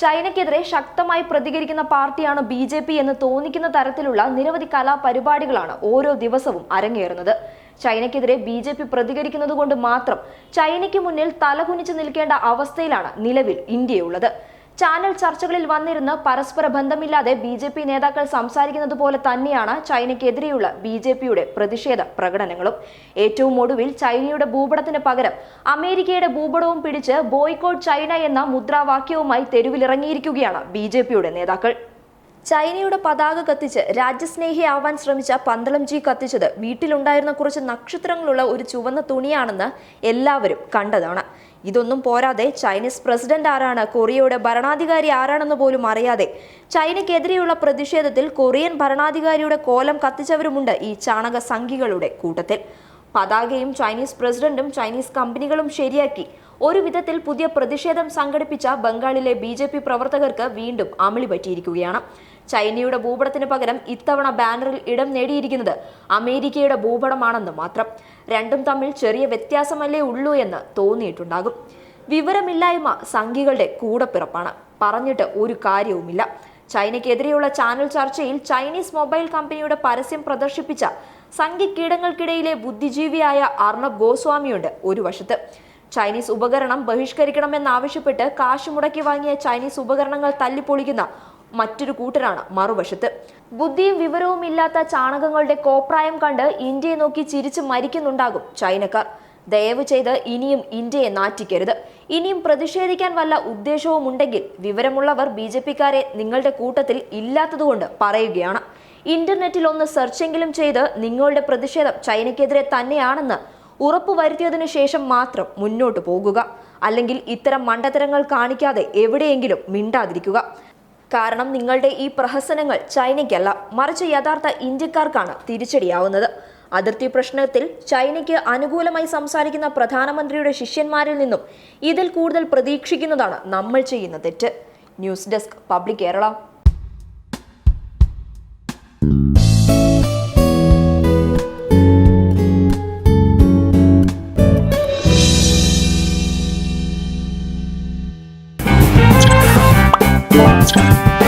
ചൈനയ്ക്കെതിരെ ശക്തമായി പ്രതികരിക്കുന്ന പാർട്ടിയാണ് ബി.ജെ.പി. എന്ന് തോന്നിക്കുന്ന തരത്തിലുള്ള നിരവധി കലാപരിപാടികളാണ് ഓരോ ദിവസവും അരങ്ങേറുന്നത്. ചൈനയ്ക്കെതിരെ ബി.ജെ.പി. പ്രതികരിക്കുന്നത് കൊണ്ട് മാത്രം ചൈനയ്ക്ക് മുന്നിൽ തലകുനിച്ച് നിൽക്കേണ്ട അവസ്ഥയിലാണ് നിലവിൽ ഇന്ത്യയുള്ളത്. ചാനൽ ചർച്ചകളിൽ വന്നിരുന്ന് പരസ്പര ബന്ധമില്ലാതെ ബി.ജെ.പി. നേതാക്കൾ സംസാരിക്കുന്നത് പോലെ തന്നെയാണ് ചൈനയ്ക്കെതിരെയുള്ള ബി.ജെ.പിയുടെ പ്രതിഷേധ പ്രകടനങ്ങളും. ഏറ്റവും ഒടുവിൽ ചൈനയുടെ ഭൂപടത്തിന് പകരം അമേരിക്കയുടെ ഭൂപടവും പിടിച്ച് ബോയ്ക്കോട്ട് ചൈന എന്ന മുദ്രാവാക്യവുമായി തെരുവിലിറങ്ങിയിരിക്കുകയാണ് ബി.ജെ.പിയുടെ നേതാക്കൾ. ചൈനയുടെ പതാക കത്തിച്ച് രാജ്യസ്നേഹിയാവാൻ ശ്രമിച്ച പന്തളം കത്തിച്ചത് വീട്ടിലുണ്ടായിരുന്ന കുറച്ച് നക്ഷത്രങ്ങളുള്ള ഒരു ചുവന്ന തുണിയാണെന്ന് എല്ലാവരും കണ്ടതാണ്. ഇതൊന്നും പോരാതെ ചൈനീസ് പ്രസിഡന്റ് ആരാണ്, കൊറിയയുടെ ഭരണാധികാരി ആരാണെന്ന് പോലും അറിയാതെ ചൈനയ്ക്കെതിരെയുള്ള പ്രതിഷേധത്തിൽ കൊറിയൻ ഭരണാധികാരിയുടെ കോലം കത്തിച്ചവരുമുണ്ട് ഈ ചാണക സംഘികളുടെ കൂട്ടത്തിൽ. പതാകയും ചൈനീസ് പ്രസിഡന്റും ചൈനീസ് കമ്പനികളും ശരിയാക്കി ഒരു വിധത്തിൽ പുതിയ പ്രതിഷേധം സംഘടിപ്പിച്ച ബംഗാളിലെ ബി.ജെ.പി. പ്രവർത്തകർക്ക് വീണ്ടും അമിളി പറ്റിയിരിക്കുകയാണ്. ചൈനയുടെ ഭൂപടത്തിന് പകരം ഇത്തവണ ബാനറിൽ ഇടം നേടിയിരിക്കുന്നത് അമേരിക്കയുടെ ഭൂപടമാണെന്ന് മാത്രം. രണ്ടും തമ്മിൽ ചെറിയ വ്യത്യാസമല്ലേ ഉള്ളൂ എന്ന് തോന്നിയിട്ടുണ്ടാകും. വിവരമില്ലായ്മ സംഘികളുടെ കൂടപ്പിറപ്പാണ്, പറഞ്ഞിട്ട് ഒരു കാര്യവുമില്ല. ചൈനയ്ക്കെതിരെയുള്ള ചാനൽ ചർച്ചയിൽ ചൈനീസ് മൊബൈൽ കമ്പനിയുടെ പരസ്യം പ്രദർശിപ്പിച്ച സംഘി കീടങ്ങൾക്കിടയിലെ ബുദ്ധിജീവിയായ അർണബ് ഗോസ്വാമിയുണ്ട് ഒരു വശത്ത്. ചൈനീസ് ഉപകരണം ബഹിഷ്കരിക്കണമെന്നാവശ്യപ്പെട്ട് കാശ് മുടക്കി വാങ്ങിയ ചൈനീസ് ഉപകരണങ്ങൾ തല്ലിപ്പൊളിക്കുന്ന മറ്റൊരു കൂട്ടരാണ് മറുവശത്ത്. ബുദ്ധിയും വിവരവും ഇല്ലാത്ത ചാണകങ്ങളുടെ കോപ്രായം കണ്ട് ഇന്ത്യയെ നോക്കി ചിരിച്ചു മരിക്കുന്നുണ്ടാകും ചൈനക്കാർ. ദയവ് ചെയ്ത് ഇനിയും ഇന്ത്യയെ നാറ്റിക്കരുത്. ഇനിയും പ്രതിഷേധിക്കാൻ വല്ല ഉദ്ദേശവും ഉണ്ടെങ്കിൽ വിവരമുള്ളവർ ബി.ജെ.പിക്കാരെ നിങ്ങളുടെ കൂട്ടത്തിൽ ഇല്ലാത്തതുകൊണ്ട് പറയുകയാണ്. ഇന്റർനെറ്റിൽ ഒന്ന് സെർച്ചെങ്കിലും ചെയ്ത് നിങ്ങളുടെ പ്രതിഷേധം ചൈനയ്ക്കെതിരെ തന്നെയാണെന്ന് ഉറപ്പുവരുത്തിയതിനു ശേഷം മാത്രം മുന്നോട്ട് പോകുക. അല്ലെങ്കിൽ ഇത്തരം മണ്ടത്തരങ്ങൾ കാണിക്കാതെ എവിടെയെങ്കിലും മിണ്ടാതിരിക്കുക. കാരണം നിങ്ങളുടെ ഈ പ്രഹസനങ്ങൾ ചൈനയ്ക്കല്ല, മറിച്ച് യഥാർത്ഥ ഇന്ത്യക്കാർക്കാണ് തിരിച്ചടിയാവുന്നത്. അതിർത്തി പ്രശ്നത്തിൽ ചൈനയ്ക്ക് അനുകൂലമായി സംസാരിക്കുന്ന പ്രധാനമന്ത്രിയുടെ ശിഷ്യന്മാരിൽ നിന്നും ഇതിൽ കൂടുതൽ പ്രതീക്ഷിക്കുന്നതാണ് നമ്മൾ ചെയ്യുന്ന തെറ്റ്. News desk public Kerala. Time.